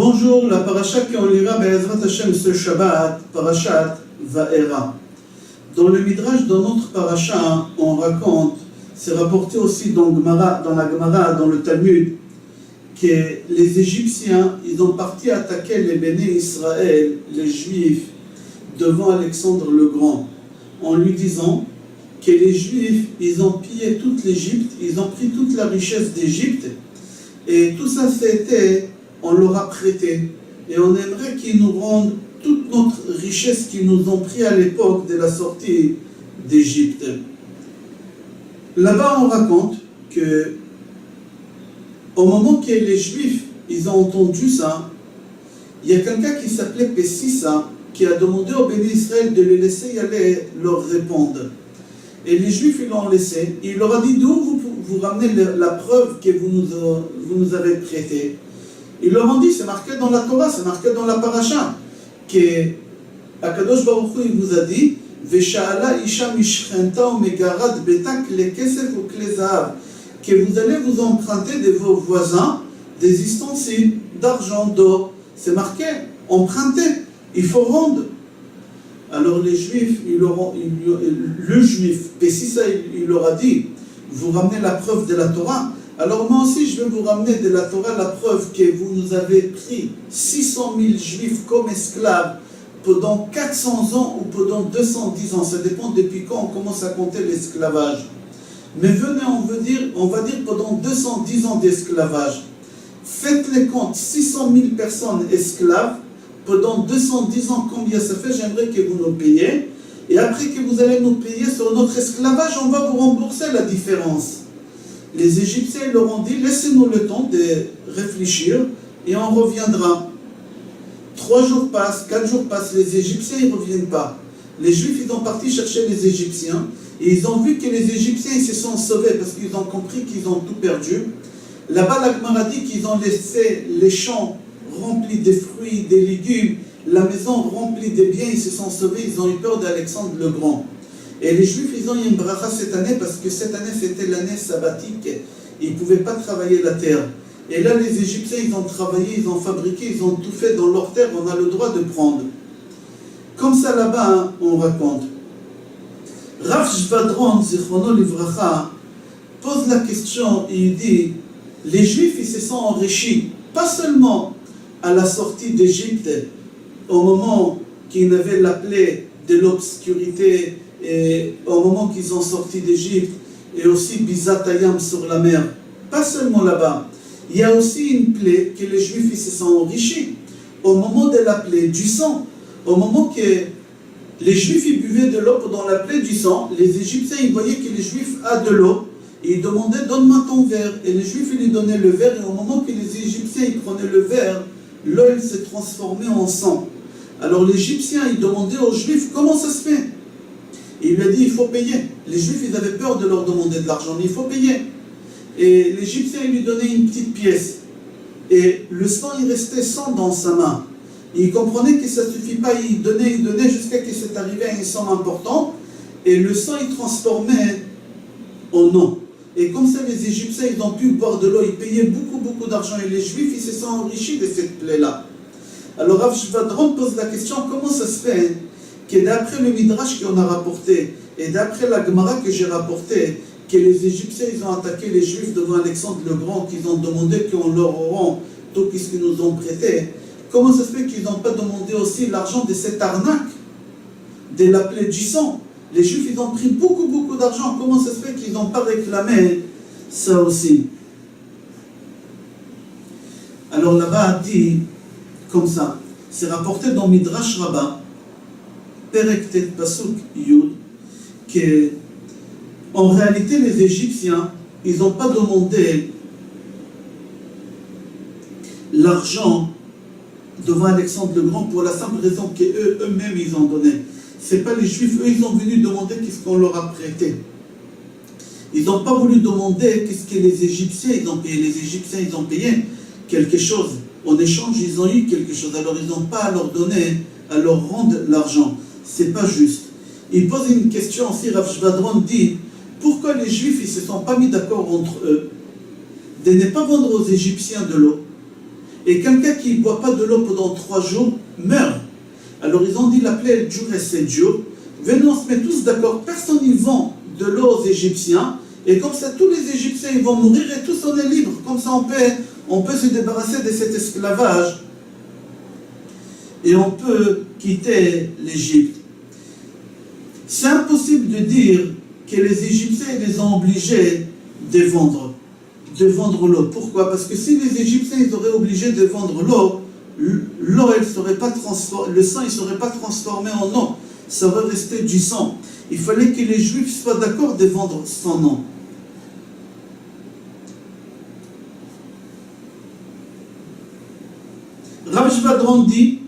Bonjour, la paracha qu'on lira Be'ezrat Hashem ce Shabbat, parachat Va'era. Dans le Midrash, dans notre paracha, on raconte, c'est rapporté aussi dans la Gemara, dans le Talmud, que les Égyptiens, ils ont parti attaquer les Béné Israël, les Juifs, devant Alexandre le Grand, en lui disant que les Juifs, ils ont pillé toute l'Égypte, ils ont pris toute la richesse d'Égypte, et tout ça c'était, on leur a prêté, et on aimerait qu'ils nous rendent toute notre richesse qu'ils nous ont pris à l'époque de la sortie d'Égypte. Là-bas, on raconte que au moment que les Juifs, ils ont entendu ça, il y a quelqu'un qui s'appelait Pessissa, qui a demandé aux bénis Israël de les laisser y aller leur répondre. Et les Juifs, ils l'ont laissé. Il leur a dit, d'où vous ramenez la preuve que vous nous avez prêtée. Ils leur ont dit, c'est marqué dans la Torah, c'est marqué dans la paracha, que Akadosh Baruch Hu, il vous a dit, Vesha'ala isha mishchenta ou megarad betak le kesef ou klezav, que vous allez vous emprunter de vos voisins des ustensiles d'argent, d'or. C'est marqué, emprunter, il faut rendre. Alors les Juifs, le Juif, Pessissa, il leur a dit, vous ramenez la preuve de la Torah. Alors moi aussi, je vais vous ramener de la Torah la preuve que vous nous avez pris 600 000 Juifs comme esclaves pendant 400 ans ou pendant 210 ans. Ça dépend depuis quand on commence à compter l'esclavage. Mais venez, on va dire pendant 210 ans d'esclavage. Faites les comptes, 600 000 personnes esclaves, pendant 210 ans, combien ça fait? J'aimerais que vous nous payiez. Et après que vous allez nous payer sur notre esclavage, on va vous rembourser la différence. Les Égyptiens leur ont dit, laissez-nous le temps de réfléchir et on reviendra. 3 jours passent, 4 jours passent, les Égyptiens ne reviennent pas. Les Juifs, ils ont parti chercher les Égyptiens et ils ont vu que les Égyptiens, ils se sont sauvés parce qu'ils ont compris qu'ils ont tout perdu. Là-bas, la Gemara dit qu'ils ont laissé les champs remplis de fruits, des légumes, la maison remplie de biens, ils se sont sauvés, ils ont eu peur d'Alexandre le Grand. Et les Juifs, ils ont eu une bracha cette année parce que cette année, c'était l'année sabbatique. Ils ne pouvaient pas travailler la terre. Et là, les Égyptiens, ils ont travaillé, ils ont fabriqué, ils ont tout fait dans leur terre, on a le droit de prendre. Comme ça, là-bas, hein, on raconte. Rav Shvadron, Zichrono Livracha, pose la question et il dit, les Juifs, ils se sont enrichis, pas seulement à la sortie d'Égypte, au moment qu'ils avaient la plaie de l'obscurité, et au moment qu'ils ont sorti d'Égypte, et aussi Bizatayam sur la mer, pas seulement là-bas. Il y a aussi une plaie que les Juifs ils se sont enrichis. Au moment de la plaie du sang, au moment que les Juifs ils buvaient de l'eau pendant la plaie du sang, les Égyptiens ils voyaient que les Juifs a de l'eau, et ils demandaient donne-moi ton verre. Et les Juifs ils lui donnaient le verre, et au moment que les Égyptiens ils prenaient le verre, l'eau elle s'est transformée en sang. Alors l'Égyptien ils demandaient aux Juifs comment ça se fait. Et il lui a dit, il faut payer. Les Juifs, ils avaient peur de leur demander de l'argent, mais il faut payer. Et l'Égyptien, il lui donnait une petite pièce. Et le sang, il restait sang dans sa main. Et il comprenait que ça ne suffit pas, il donnait jusqu'à ce que c'est arrivé à une somme importante. Et le sang, il transformait en eau. Et comme ça, les Égyptiens, ils ont pu boire de l'eau, ils payaient beaucoup d'argent. Et les Juifs, ils se sont enrichis de cette plaie-là. Alors Rav Shvadron pose la question, comment ça se fait que d'après le Midrash qu'on a rapporté, et d'après la Gemara que j'ai rapporté, que les Égyptiens ils ont attaqué les Juifs devant Alexandre le Grand, qu'ils ont demandé qu'on leur rend tout ce qu'ils nous ont prêté, comment ça se fait qu'ils n'ont pas demandé aussi l'argent de cette arnaque, de la plaie du sang? Les Juifs ils ont pris beaucoup d'argent, comment ça se fait qu'ils n'ont pas réclamé ça aussi? Alors là-bas dit comme ça, c'est rapporté dans Midrash Rabbah, Perektet Pasuk Yud, que en réalité les Égyptiens, ils n'ont pas demandé l'argent devant Alexandre le Grand pour la simple raison qu'eux-mêmes ils ont donné. Ce n'est pas les Juifs, eux ils ont venu demander qu'est-ce qu'on leur a prêté. Ils n'ont pas voulu demander qu'est-ce que les Égyptiens ils ont payé. Les Égyptiens ils ont payé quelque chose. En échange ils ont eu quelque chose. Alors ils n'ont pas à leur donner, à leur rendre l'argent. C'est pas juste. Il pose une question aussi, Rav Shvadron dit, pourquoi les Juifs ils se sont pas mis d'accord entre eux de ne pas vendre aux Égyptiens de l'eau Et quelqu'un qui ne boit pas de l'eau pendant 3 jours meurt. Alors ils ont dit la plaie elle dure et 7 jours. Venez, on se met tous d'accord, personne n'y vend de l'eau aux Égyptiens. Et comme ça, tous les Égyptiens ils vont mourir et tous on est libres. Comme ça, on peut se débarrasser de cet esclavage. Et on peut quitter l'Égypte. C'est impossible de dire que les Égyptiens les ont obligés de vendre l'eau. Pourquoi? Parce que si les Égyptiens ils auraient obligé de vendre l'eau, l'eau elle serait pas transformée, le sang il serait pas transformé en eau, ça aurait resté du sang. Il fallait que les Juifs soient d'accord de vendre son nom. Rav Shvadron dit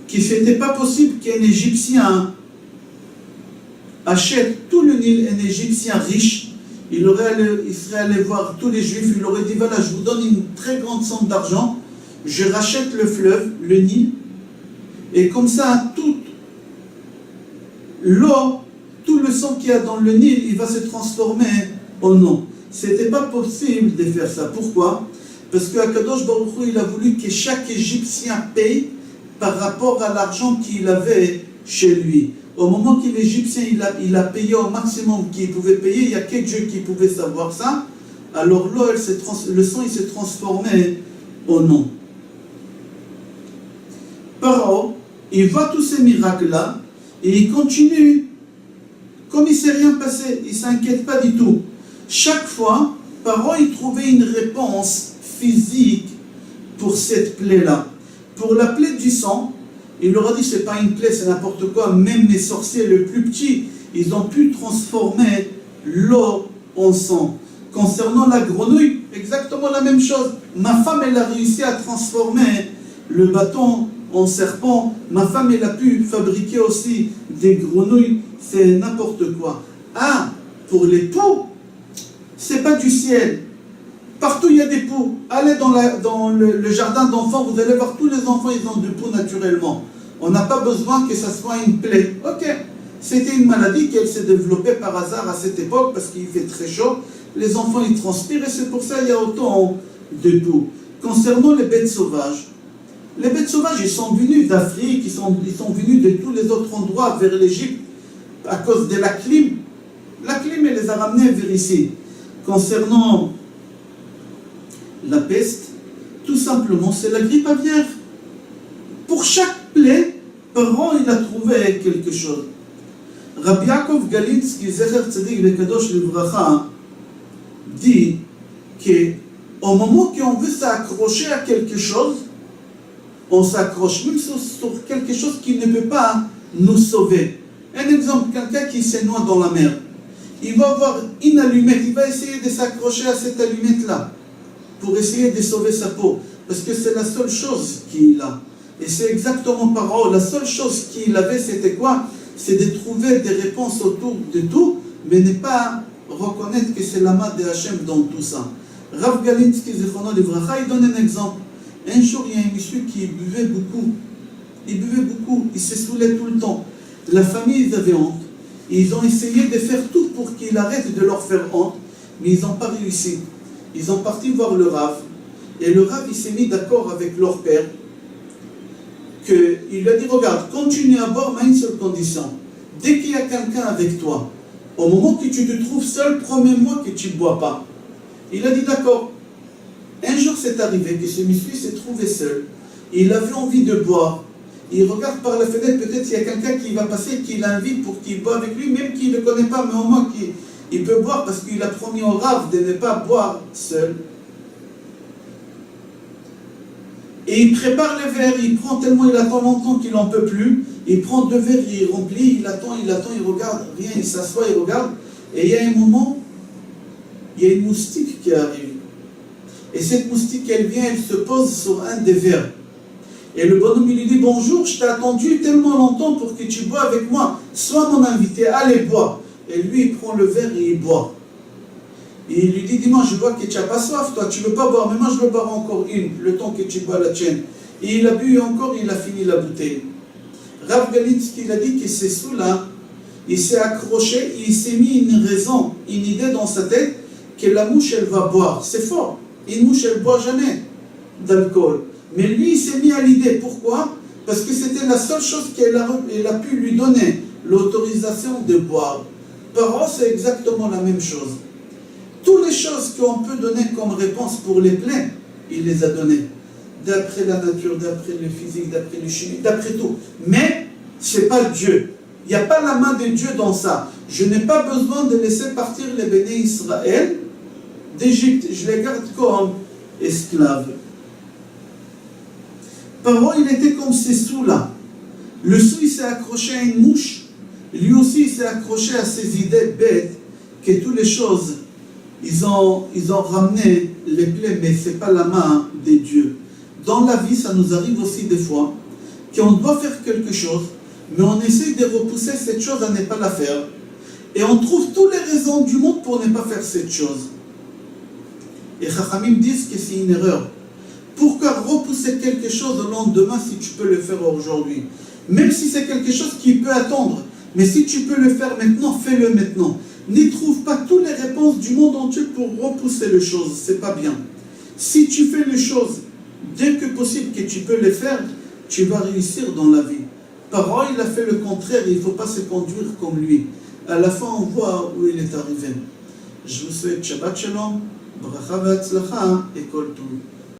qu'il n'était pas possible qu'un Égyptien achète tout le Nil, un Égyptien riche, il serait allé voir tous les Juifs, il aurait dit voilà, je vous donne une très grande somme d'argent, je rachète le fleuve, le Nil, et comme ça, toute l'eau, tout le sang qu'il y a dans le Nil, il va se transformer en eau. Ce n'était pas possible de faire ça. Pourquoi? Parce que Akadosh Baruch Hu, il a voulu que chaque Égyptien paye par rapport à l'argent qu'il avait chez lui. Au moment que l'Égyptien il a payé au maximum qu'il pouvait payer, il y a que Dieu qui pouvait savoir ça, alors l'eau, le sang il s'est transformé en eau. Paro, il voit tous ces miracles-là et il continue comme il ne s'est rien passé, il ne s'inquiète pas du tout. Chaque fois, Paro, il trouvait une réponse physique pour cette plaie-là. Pour la plaie du sang, il leur a dit c'est pas une plaie, c'est n'importe quoi. Même les sorciers les plus petits, ils ont pu transformer l'eau en sang. Concernant la grenouille, exactement la même chose. Ma femme, elle a réussi à transformer le bâton en serpent. Ma femme, elle a pu fabriquer aussi des grenouilles. C'est n'importe quoi. Ah, pour les poux, c'est pas du ciel. Partout il y a des poux. Allez dans le jardin d'enfants, vous allez voir tous les enfants, ils ont des poux naturellement. On n'a pas besoin que ça soit une plaie. Ok, c'était une maladie qui s'est développée par hasard à cette époque parce qu'il fait très chaud. Les enfants ils transpirent et c'est pour ça qu'il y a autant de poux. Concernant les bêtes sauvages ils sont venus d'Afrique, ils sont venus de tous les autres endroits vers l'Égypte à cause de la clim. La clim elle les a ramenés vers ici. Concernant la peste, tout simplement, c'est la grippe aviaire. Pour chaque plaie, par an, il a trouvé quelque chose. Rabbi Yaakov Galitzki, Zecher Tzadik Bekadosh Livracha, dit qu'au moment qu'on veut s'accrocher à quelque chose, on s'accroche même sur quelque chose qui ne peut pas nous sauver. Un exemple, quelqu'un qui se noie dans la mer, il va avoir une allumette, il va essayer de s'accrocher à cette allumette-là pour essayer de sauver sa peau, parce que c'est la seule chose qu'il a. Et c'est exactement pareil, la seule chose qu'il avait, c'était quoi? C'est de trouver des réponses autour de tout, mais ne pas reconnaître que c'est la main de Hachem dans tout ça. Rav Galitzki, Zichrono Livracha, il donne un exemple. Un jour, il y a un monsieur qui buvait beaucoup. Il se saoulait tout le temps. La famille, ils avaient honte. Ils ont essayé de faire tout pour qu'il arrête de leur faire honte, mais ils n'ont pas réussi. Ils ont parti voir le Rav, et le Rav il s'est mis d'accord avec leur père, qu'il lui a dit regarde, continue à boire, mais à une seule condition. Dès qu'il y a quelqu'un avec toi, au moment que tu te trouves seul, promets-moi que tu ne bois pas. Il a dit d'accord. Un jour c'est arrivé que ce monsieur s'est trouvé seul, il avait envie de boire. Il regarde par la fenêtre, peut-être il y a quelqu'un qui va passer, qui l'invite pour qu'il boive avec lui, même qu'il ne le connaît pas, mais au moins qu'il peut boire parce qu'il a promis au Rav de ne pas boire seul. Et il prépare les verres, il prend tellement, il attend longtemps qu'il n'en peut plus. Il prend 2 verres, il remplit, il attend, il regarde, rien, il s'assoit, il regarde. Et il y a un moment, il y a une moustique qui arrive. Et cette moustique, elle vient, elle se pose sur un des verres. Et le bonhomme, il lui dit, bonjour, je t'ai attendu tellement longtemps pour que tu bois avec moi. Sois mon invité, allez, bois. Et lui, il prend le verre et il boit. Et il lui dit, dis-moi, je vois que tu n'as pas soif, toi, tu ne veux pas boire, mais moi, je veux boire encore une, le temps que tu bois la tienne. Et il a bu encore, il a fini la bouteille. Rav Galitzki, il a dit que c'est sous-là, il s'est accroché, il s'est mis une raison, une idée dans sa tête, que la mouche, elle va boire. C'est fort. Une mouche, elle ne boit jamais. d'alcool. Mais lui, il s'est mis à l'idée. Pourquoi? Parce que c'était la seule chose qu'elle a pu lui donner, l'autorisation de boire. Paro, c'est exactement la même chose. Toutes les choses qu'on peut donner comme réponse pour les plaies, il les a données. D'après la nature, d'après le physique, d'après le chimie, d'après tout. Mais, ce n'est pas Dieu. Il n'y a pas la main de Dieu dans ça. Je n'ai pas besoin de laisser partir les béné Israël d'Égypte. Je les garde comme esclaves. Paro, il était comme ces sous-là. Le sou, il s'est accroché à une mouche. Lui aussi, il s'est accroché à ses idées bêtes que toutes les choses, ils ont ramené les plaies, mais ce n'est pas la main de Dieu. Dans la vie, ça nous arrive aussi des fois qu'on doit faire quelque chose, mais on essaie de repousser cette chose à ne pas la faire. Et on trouve toutes les raisons du monde pour ne pas faire cette chose. Et Chachamim disent que c'est une erreur. Pourquoi repousser quelque chose au lendemain si tu peux le faire aujourd'hui? Même si c'est quelque chose qui peut attendre. Mais si tu peux le faire maintenant, fais-le maintenant. N'y trouve pas toutes les réponses du monde entier pour repousser les choses. C'est pas bien. Si tu fais les choses dès que possible que tu peux les faire, tu vas réussir dans la vie. Paro, il a fait le contraire. Il ne faut pas se conduire comme lui. À la fin, on voit où il est arrivé. Je vous souhaite Shabbat Shalom, Bracha Ve'atzlacha et Kol Tov.